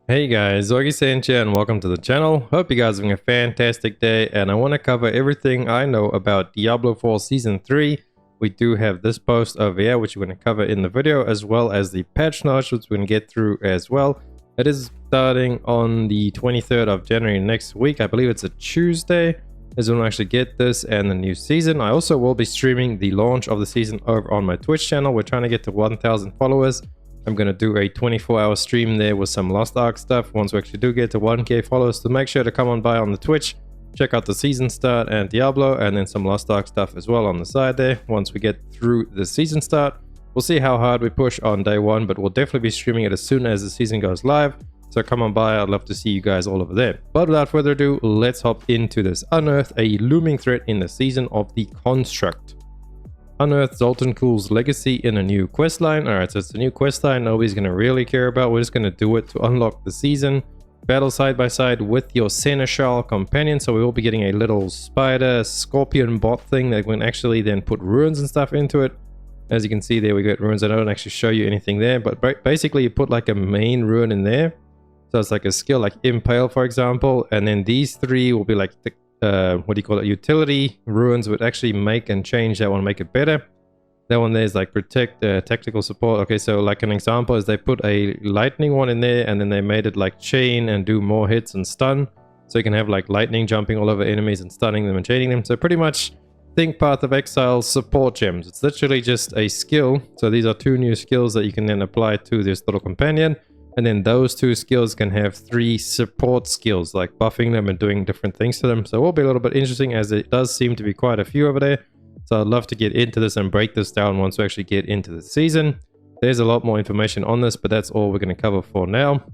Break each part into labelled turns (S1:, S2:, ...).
S1: Hey guys, Augiesaint here and welcome to the channel. Hope you guys are having a fantastic day, and I want to cover everything I know about Diablo 4 Season 3. We do have this post over here which we're going to cover in the video, as well as the patch notes which we're going to get through as well. It is starting on the 23rd of January next week. I believe it's a Tuesday is when we actually get this and the new season. I also will be streaming the launch of the season over on my Twitch channel. We're trying to get to 1,000 followers. I'm going to do a 24-hour stream there with some Lost Ark stuff once we actually do get to 1k followers. So make sure to come on by on the Twitch, check out the season start and Diablo, and then some Lost Ark stuff as well on the side there. Once we get through the season start, we'll see how hard we push on day one, but we'll definitely be streaming it as soon as the season goes live. So come on by, I'd love to see you guys all over there. But without further ado, let's hop into this. Unearth a looming threat in the season of the Construct. Unearth Zoltan Kuhl's legacy in a new questline. Alright, so it's a new questline nobody's going to really care about. We're just going to do it to unlock the season. Battle side by side with your Seneschal companion. So we will be getting a little spider scorpion bot thing that can actually then put runes and stuff into it. As you can see there, we get runes. I don't actually show you anything there, but basically you put like a main rune in there. So it's like a skill like Impale, for example. And then these three will be like the what do you call it, utility runes would actually make and change that one, make it better. That one there is like protect, tactical support. Okay, so like an example is they put a lightning one in there and then they made it like chain and do more hits and stun, so you can have like lightning jumping all over enemies and stunning them and chaining them. So pretty much think Path of Exile support gems. It's literally just a skill. So these are two new skills that you can then apply to this little companion. And then those two skills can have 3 support skills, like buffing them and doing different things to them. So it will be a little bit interesting, as it does seem to be quite a few over there. So I'd love to get into this and break this down once we actually get into the season. There's a lot more information on this, but that's all we're going to cover for now.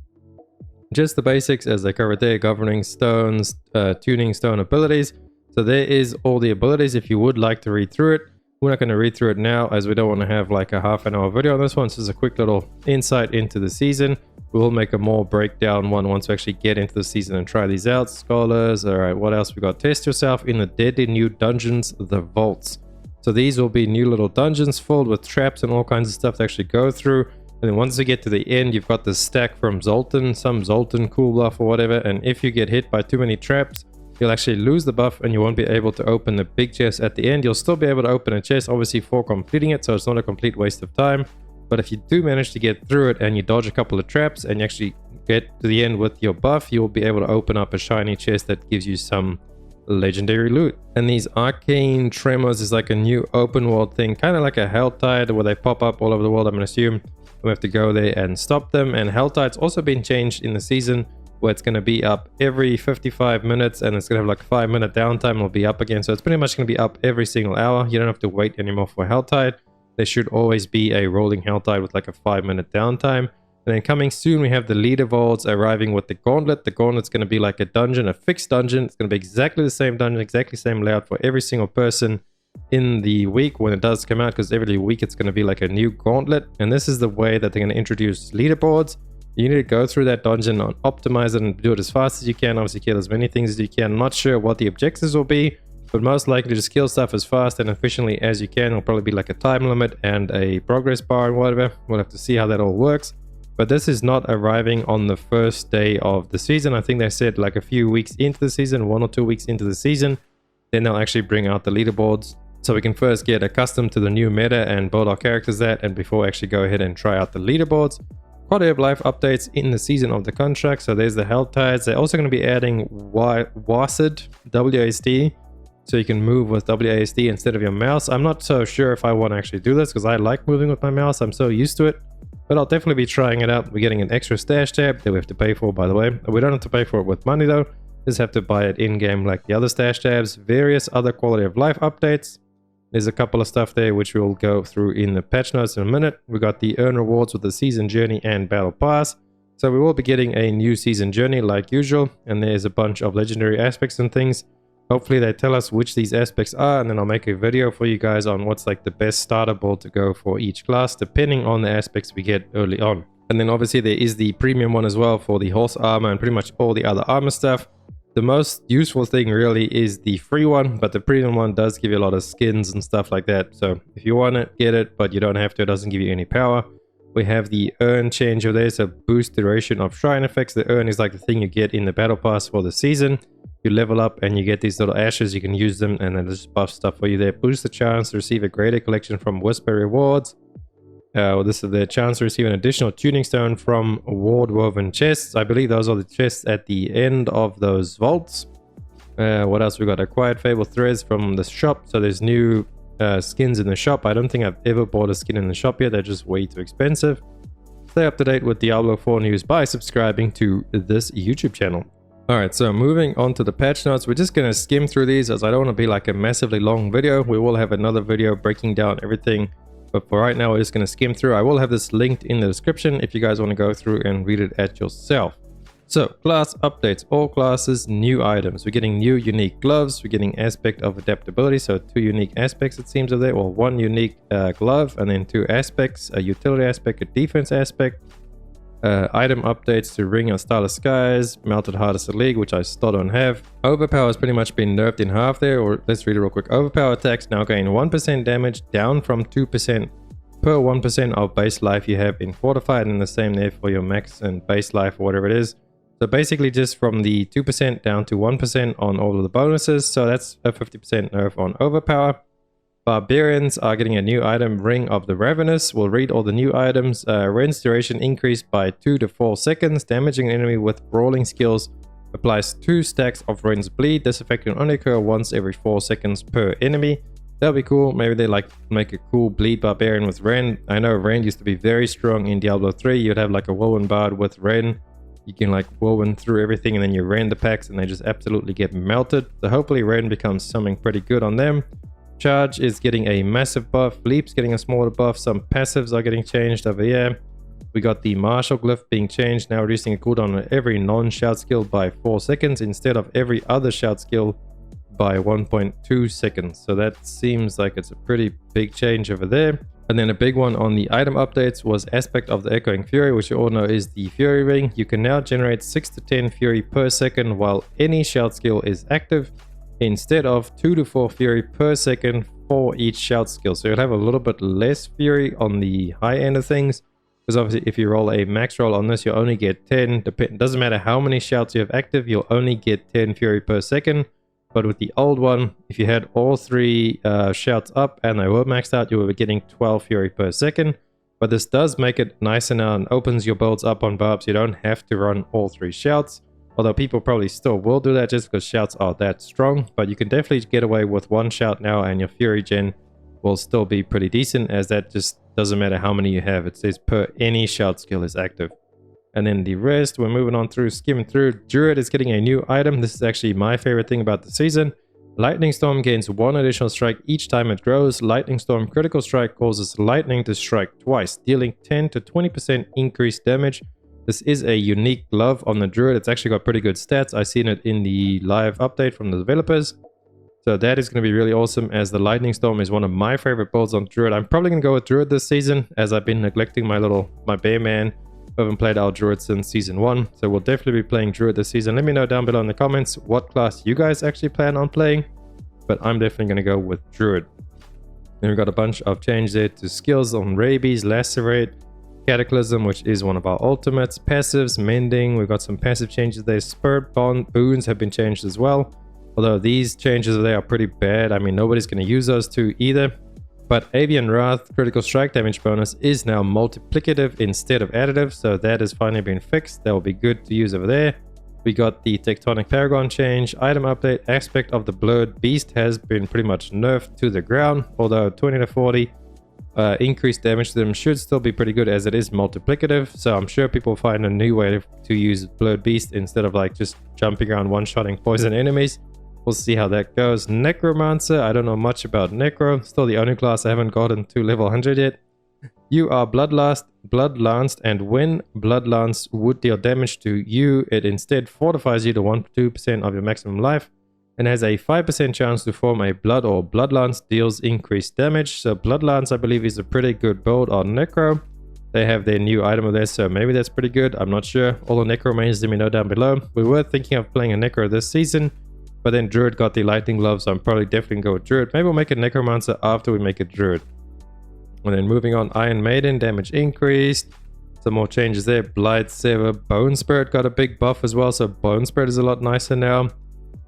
S1: Just the basics as they covered there: governing stones, tuning stone abilities. So there is all the abilities if you would like to read through it. We're not going to read through it now, as we don't want to have like a half-an-hour video on this one. So it's a quick little insight into the season. We will make a more breakdown one once we actually get into the season and try these out. Scholars, alright, what else we got? Test yourself in the deadly new dungeons, the vaults. So these will be new little dungeons filled with traps and all kinds of stuff to actually go through. And then once you get to the end, you've got the stack from Zoltan, some Zoltan cool buff or whatever. And if you get hit by too many traps, you'll actually lose the buff and you won't be able to open the big chest at the end. You'll still be able to open a chest, obviously, for completing it, so it's not a complete waste of time. But if you do manage to get through it and you dodge a couple of traps and you actually get to the end with your buff, you'll be able to open up a shiny chest that gives you some legendary loot. And these arcane tremors is like a new open world thing, kind of like a Helltide, where they pop up all over the world. I'm gonna assume we have to go there and stop them. And Helltide's also been changed in the season, where it's going to be up every 55 minutes and it's going to have like 5-minute downtime. It'll be up again, so it's pretty much going to be up every single hour. You don't have to wait anymore for Helltide. There should always be a rolling Helltide with like a 5-minute downtime. And then coming soon, we have the leaderboards arriving with the Gauntlet. The Gauntlet's going to be like a dungeon, a fixed dungeon. It's going to be exactly the same dungeon, exactly the same layout for every single person in the week when it does come out, because every week it's going to be like a new Gauntlet. And this is the way that they're going to introduce leaderboards. You need to go through that dungeon and optimize it and do it as fast as you can. Obviously kill as many things as you can. I'm not sure what the objectives will be, but most likely just kill stuff as fast and efficiently as you can. It'll probably be like a time limit and a progress bar and whatever. We'll have to see how that all works. But this is not arriving on the first day of the season. I think they said like a few weeks into the season, 1 or 2 weeks into the season, then they'll actually bring out the leaderboards. So we can first get accustomed to the new meta and build our characters that, and before we actually go ahead and try out the leaderboards. Quality of life updates in the season of the contract. So there's the Helltides. They're also going to be adding WASD, WASD, so you can move with WASD instead of your mouse. I'm not so sure if I want to actually do this, because I like moving with my mouse. I'm so used to it, but I'll definitely be trying it out. We're getting an extra stash tab that we have to pay for, by the way. We don't have to pay for it with money though. Just have to buy it in-game like the other stash tabs. Various other quality of life updates. There's a couple of stuff there which we'll go through in the patch notes in a minute. We got the earn rewards with the season journey and battle pass. So we will be getting a new season journey like usual. And there's a bunch of legendary aspects and things. Hopefully they tell us which these aspects are, and then I'll make a video for you guys on what's like the best starter build to go for each class, depending on the aspects we get early on. And then obviously there is the premium one as well for the horse armor and pretty much all the other armor stuff. The most useful thing really is the free one, but the premium one does give you a lot of skins and stuff like that. So if you want it, get it, but you don't have to. It doesn't give you any power. We have the urn change over there, so boost duration of shrine effects. The urn is like the thing you get in the battle pass for the season. You level up and you get these little ashes, you can use them and then just buff stuff for you there. Boost the chance to receive a greater collection from Whisper rewards. This is the chance to receive an additional tuning stone from ward woven chests. I believe those are the chests at the end of those vaults. What else we got? Acquired Fable threads from the shop. So there's new skins in the shop. I don't think I've ever bought a skin in the shop yet. They're just way too expensive. Stay up to date with Diablo 4 news by subscribing to this YouTube channel. Alright, so moving on to the patch notes. We're just going to skim through these as I don't want to be like a massively long video. We will have another video breaking down everything. But for right now, we're just going to skim through. I will have this linked in the description if you guys want to go through and read it at yourself. So, class updates. All classes, new items. We're getting new unique gloves. We're getting aspect of adaptability. So 2 unique aspects it seems of there. Well, 1 unique glove and then 2 aspects. A utility aspect, a defense aspect. Item updates to Ring of Starless Skies. Melted Hardest of League, which I still don't have. Overpower has pretty much been nerfed in half there. Or let's read it real quick. Overpower attacks now gain 1% damage, down from 2% per 1% of base life you have in Fortified. And the same there for your max and base life or whatever it is. So basically just from the 2% down to 1% on all of the bonuses. So that's a 50% nerf on Overpower. Barbarians are getting a new item, Ring of the Ravenous. We'll read all the new items. Ren's duration increased by 2 to 4 seconds. Damaging an enemy with brawling skills applies 2 stacks of Ren's bleed. This effect can only occur once every 4 seconds per enemy. That'll be cool. Maybe they like make a cool bleed barbarian with Ren. I know Ren used to be very strong in Diablo 3. You'd have like a Woven Bard with Ren. You can like woven through everything and then you Ren the packs and they just absolutely get melted. So hopefully Ren becomes something pretty good on them. Charge is getting a massive buff. Leap's getting a smaller buff. Some passives are getting changed over here. We got the Martial Glyph being changed, now reducing a cooldown on every non-shout skill by 4 seconds instead of every other shout skill by 1.2 seconds. So that seems like it's a pretty big change over there. And then a big one on the item updates was Aspect of the Echoing Fury, which you all know is the Fury Ring. You can now generate 6 to 10 Fury per second while any shout skill is active, instead of 2 to 4 Fury per second for each shout skill. So you'll have a little bit less Fury on the high end of things, because obviously if you roll a max roll on this, you only get 10. Doesn't matter how many shouts you have active, you'll only get 10 Fury per second. But with the old one, if you had all 3 shouts up and they were maxed out, you were getting 12 Fury per second. But this does make it nicer now and opens your builds up on barbs. You don't have to run all 3 shouts. Although people probably still will do that just because shouts are that strong. But you can definitely get away with 1 shout now and your Fury gen will still be pretty decent, as that just doesn't matter how many you have. It says per any shout skill is active. And then the rest, we're moving on through, skimming through. Druid is getting a new item. This is actually my favorite thing about the season. Lightning Storm gains 1 additional strike each time it grows. Lightning Storm Critical Strike causes lightning to strike twice, dealing 10 to 20% increased damage. This is a unique glove on the Druid. It's actually got pretty good stats. I've seen it in the live update from the developers. So that is going to be really awesome, as the Lightning Storm is one of my favorite builds on Druid. I'm probably going to go with Druid this season, as I've been neglecting my bear man. I haven't played our Druid since season 1, so we'll definitely be playing Druid this season. Let me know down below in the comments what class you guys actually plan on playing, but I'm definitely going to go with Druid. Then we've got a bunch of changes there to skills on Rabies, Lacerate, Cataclysm, which is one of our ultimates, passives, Mending. We've got some passive changes there. Spirit Bond Boons have been changed as well, although these changes there are pretty bad. I mean, nobody's going to use those two either. But Avian Wrath critical strike damage bonus is now multiplicative instead of additive, so that has finally been fixed. That will be good to use over there. We got the Tectonic Paragon change, item update. Aspect of the Blurred Beast has been pretty much nerfed to the ground, although 20 to 40 increased damage to them should still be pretty good, as it is multiplicative. So I'm sure people find a new way to use Blurred Beast instead of like just jumping around one-shotting poison enemies. We'll see how that goes. Necromancer, I don't know much about Necro. Still the only class I haven't gotten to level 100 yet. You are Bloodlanced, and when Bloodlance would deal damage to you, it instead fortifies you to 1-2% of your maximum life, and has a 5% chance to form a Blood or Bloodlance deals increased damage. So Bloodlance, I believe, is a pretty good build on Necro. They have their new item of there, so maybe that's pretty good. I'm not sure. All the Necro mains, let me know down below. We were thinking of playing a Necro this season, but then Druid got the Lightning Glove, so I'm probably definitely going to go with Druid. Maybe we'll make a Necromancer after we make a Druid. And then moving on, Iron Maiden, damage increased. Some more changes there. Blight Sever, Bone Spirit got a big buff as well, so Bone Spirit is a lot nicer now.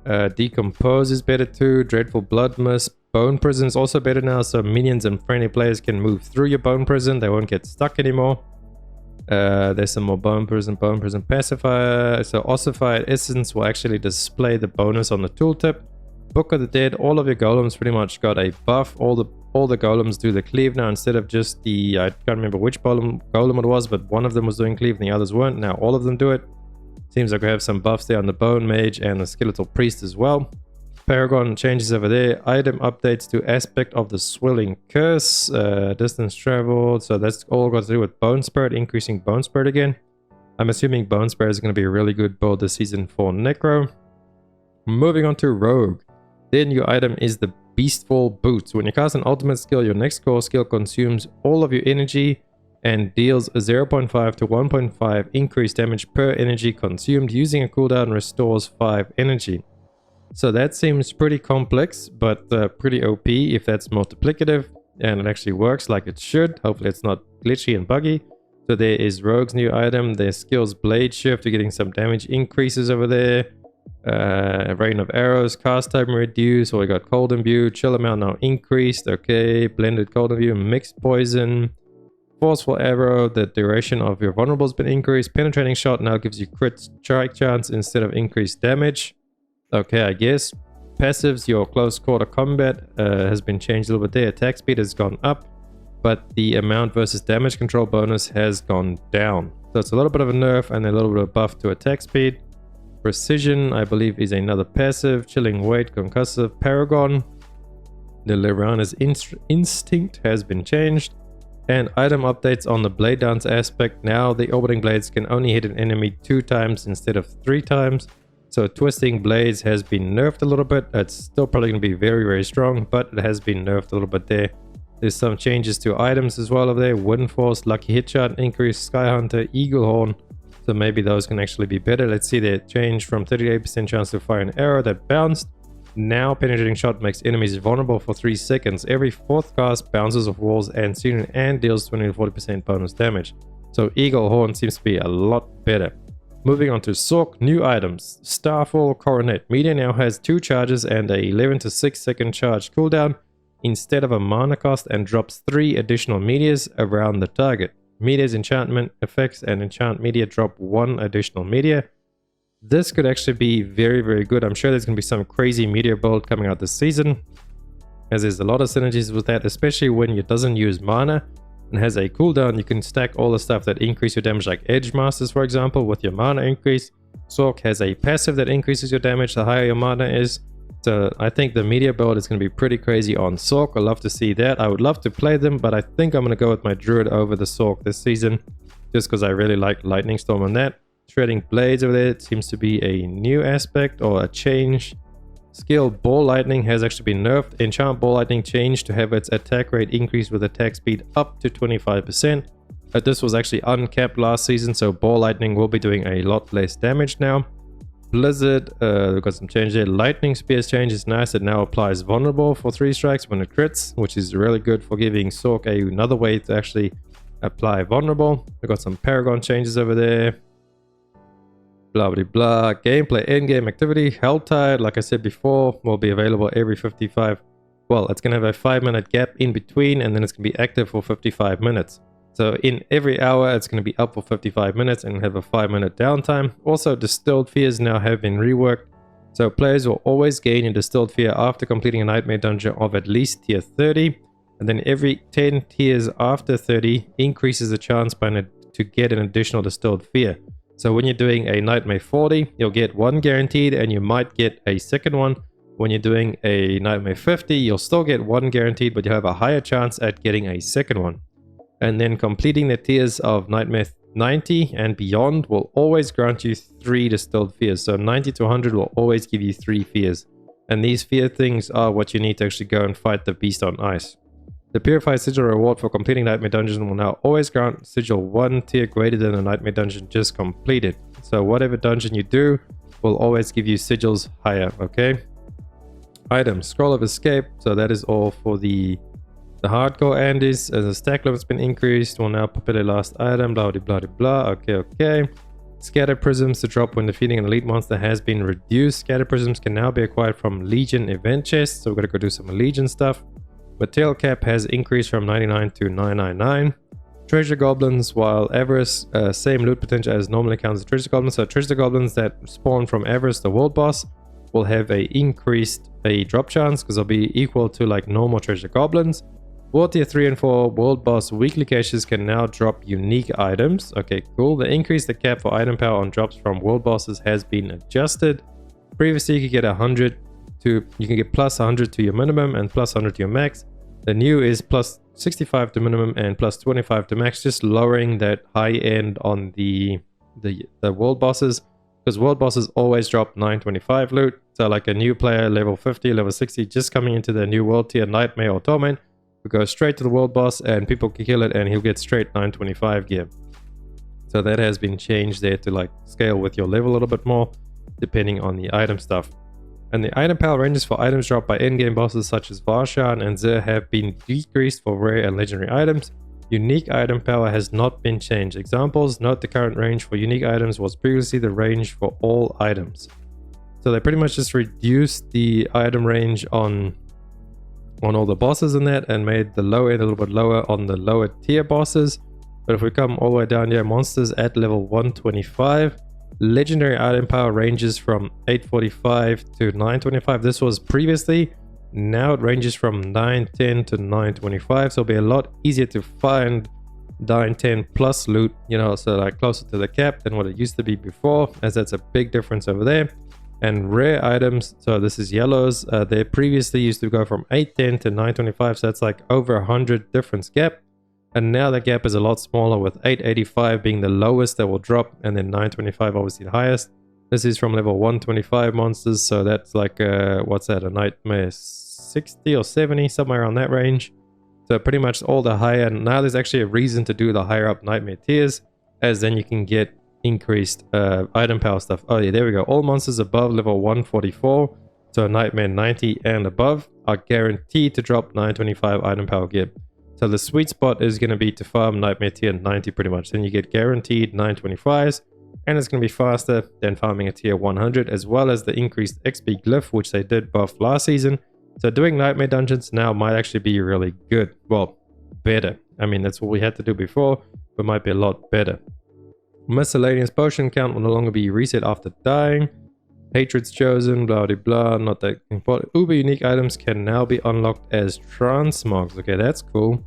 S1: Decompose is better too. Dreadful Blood Mist. Bone Prison is also better now, so minions and friendly players can move through your Bone Prison. They won't get stuck anymore. There's some more Bone Prison Pacifier. So Ossified Essence will actually display the bonus on the tooltip. Book of the Dead, all of your golems pretty much got a buff. All the golems do the cleave now instead of just the, I can't remember which golem it was, but one of them was doing cleave and the others weren't. Now all of them do it. Seems like we have some buffs there on the Bone Mage and the Skeletal Priest as well. Paragon changes over there. Item updates to Aspect of the Swelling Curse. Distance traveled. So that's all got to do with Bone Spirit, increasing Bone Spirit again. I'm assuming Bone Spirit is going to be a really good build this season for Necro. Moving on to Rogue. Their new item is the Beastfall Boots. When you cast an ultimate skill, your next core skill consumes all of your energy and deals a 0.5 to 1.5 increased damage per energy consumed. Using a cooldown restores 5 energy. So that seems pretty complex, but pretty OP if that's multiplicative, and it actually works like it should. Hopefully it's not glitchy and buggy. So there is Rogue's new item. Their skills Blade Shift, you're getting some damage increases over there. Rain of Arrows, cast time reduced. So we got Cold Imbue, chill amount now increased. Okay, blended Cold Imbue, mixed poison. Forceful Arrow, the duration of your vulnerable has been increased. Penetrating Shot now gives you crit strike chance instead of increased damage. Okay, I guess. Passives, your close quarter combat has been changed a little bit there. Attack speed has gone up, but the amount versus damage control bonus has gone down. So it's a little bit of a nerf and a little bit of buff to attack speed. Precision, I believe, is another passive. Chilling Weight, Concussive. Paragon, the Lyrana's Instinct has been changed. And item updates on the Blade Dance aspect. Now the orbiting blades can only hit an enemy 2 times instead of 3 times. So Twisting Blades has been nerfed a little bit. It's still probably going to be very, very strong, but it has been nerfed a little bit there. There's some changes to items as well over there. Wind Force, Lucky Hit Shot, Increased Sky Hunter, Eagle Horn. So maybe those can actually be better. Let's see, they changed from 38% chance to fire an arrow that bounced. Now Penetrating Shot makes enemies vulnerable for 3 seconds. Every 4th cast bounces off walls and ceiling and deals 20 to 40% bonus damage. So Eagle Horn seems to be a lot better. Moving on to Sork, new items. Starfall Coronet. Meteor now has 2 charges and a 11 to 6 second charge cooldown instead of a mana cost, and drops 3 additional meteors around the target. Meteor's enchantment effects and enchant meteor drop 1 additional meteor. This could actually be very, very good. I'm sure there's going to be some crazy meteor build coming out this season, as there's a lot of synergies with that, especially when it doesn't use mana and has a cooldown. You can stack all the stuff that increase your damage, like Edge Masters, for example, with your mana increase. Sork has a passive that increases your damage the higher your mana is. So I think the meteor build is going to be pretty crazy on Sork. I'd love to see that. I would love to play them, but I think I'm going to go with my Druid over the Sork this season, just because I really like Lightning Storm on that. Shredding Blades over there, it seems to be a new aspect or a change. Skill Ball Lightning has actually been nerfed. Enchant Ball Lightning changed to have its attack rate increase with attack speed up to 25%. But this was actually uncapped last season, so Ball Lightning will be doing a lot less damage now. Blizzard, we've got some change there. Lightning Spear's change is nice. It now applies vulnerable for 3 strikes when it crits, which is really good for giving Sork another way to actually apply vulnerable. We've got some Paragon changes over there. Blah blah blah. Gameplay, endgame activity. Helltide, like I said before, will be available every 55. Well, it's going to have a 5-minute gap in between, and then it's going to be active for 55 minutes. So in every hour, it's going to be up for 55 minutes and have a 5-minute downtime. Also, Distilled Fears now have been reworked. So players will always gain a Distilled Fear after completing a Nightmare Dungeon of at least tier 30. And then every 10 tiers after 30 increases the chance to get an additional Distilled Fear. So when you're doing a Nightmare 40, you'll get 1 guaranteed, and you might get a second one. When you're doing a Nightmare 50, you'll still get 1 guaranteed, but you have a higher chance at getting a second one. And then completing the tiers of Nightmare 90 and beyond will always grant you 3 Distilled Fears. So 90 to 100 will always give you 3 fears. And these fear things are what you need to actually go and fight the beast on ice. The Purified Sigil reward for completing Nightmare Dungeon will now always grant Sigil 1 tier greater than the Nightmare Dungeon just completed. So whatever dungeon you do will always give you sigils higher, okay? Items, Scroll of Escape. So that is all for the The hardcore Andes, as a stack limit's been increased, will now populate last item, blah blah blah blah. Okay. Scatter prisms to drop when defeating an elite monster has been reduced. Scatter prisms can now be acquired from Legion event chests, so we're gonna go do some Legion stuff. Material cap has increased from 99 to 999. Treasure goblins, while Avarice, same loot potential as normally counts as treasure goblins. So treasure goblins that spawn from Avarice, the world boss, will have a increased drop chance because they'll be equal to like normal treasure goblins. World tier 3 and 4 world boss weekly caches can now drop unique items. Okay, cool. The increase the cap for item power on drops from world bosses has been adjusted. Previously you could get 100 to, you can get plus 100 to your minimum and plus 100 to your max. The new is plus 65 to minimum and plus 25 to max, just lowering that high end on the world bosses, because world bosses always drop 925 loot. So like a new player level 50, level 60 just coming into the new world tier Nightmare or Torment, we go straight to the world boss and people can kill it and he'll get straight 925 gear. So that has been changed there to like scale with your level a little bit more depending on the item stuff. And the item power ranges for items dropped by endgame bosses such as Varshan and Zer have been decreased for rare and legendary items. Unique item power has not been changed. Examples: note the current range for unique items was previously the range for all items. So they pretty much just reduced the item range on all the bosses in that and made the low end a little bit lower on the lower tier bosses. But if we come all the way down here, monsters at level 125, legendary item power ranges from 845 to 925. This was previously, now it ranges from 910 to 925, so it'll be a lot easier to find 910 plus loot, you know, so like closer to the cap than what it used to be before, as that's a big difference over there. And rare items, so this is yellows, they previously used to go from 810 to 925, so that's like over 100 difference gap. And now the gap is a lot smaller, with 885 being the lowest that will drop and then 925 obviously the highest. This is from level 125 monsters, so that's like what's that, a nightmare 60 or 70, somewhere around that range. So pretty much all the higher, now there's actually a reason to do the higher up nightmare tiers, as then you can get increased item power stuff. Oh yeah, there we go. All monsters above level 144, so nightmare 90 and above, are guaranteed to drop 925 item power gear. So the sweet spot is going to be to farm nightmare tier 90 pretty much. Then you get guaranteed 925s, and it's going to be faster than farming a tier 100, as well as the increased XP glyph, which they did buff last season. So doing nightmare dungeons now might actually be really good. Well, better. I mean, that's what we had to do before, but might be a lot better. Miscellaneous potion count will no longer be reset after dying. Hatred's chosen, blah blah blah, not that important. Uber unique items can now be unlocked as transmogs. Okay, that's cool.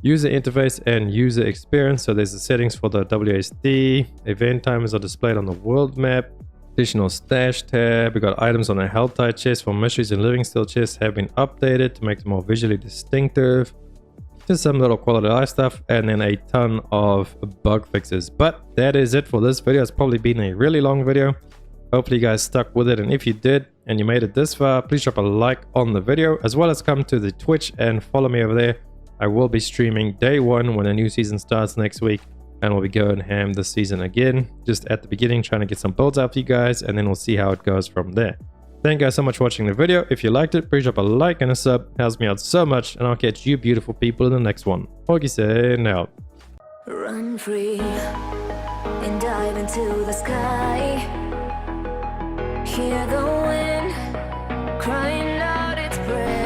S1: User interface and user experience. So there's the settings for the WASD. Event timers are displayed on the world map. Additional stash tab. We got items on a Helltide chest for mysteries and living still chests have been updated to make them more visually distinctive. Just some little quality of life stuff, and then a ton of bug fixes. But that is it for this video. It's probably been a really long video. Hopefully you guys stuck with it, and if you did and you made it this far, please drop a like on the video, as well as come to the Twitch and follow me over there. I will be streaming day one when a new season starts next week, and we'll be going ham this season again, just at the beginning, trying to get some builds out for you guys, and then we'll see how it goes from there. Thank you guys so much for watching the video. If you liked it, please drop a like and a sub. It helps me out so much, and I'll catch you beautiful people in the next one. Augiesaint out.
S2: Run free and dive into the sky. Hear the wind crying out its prayer.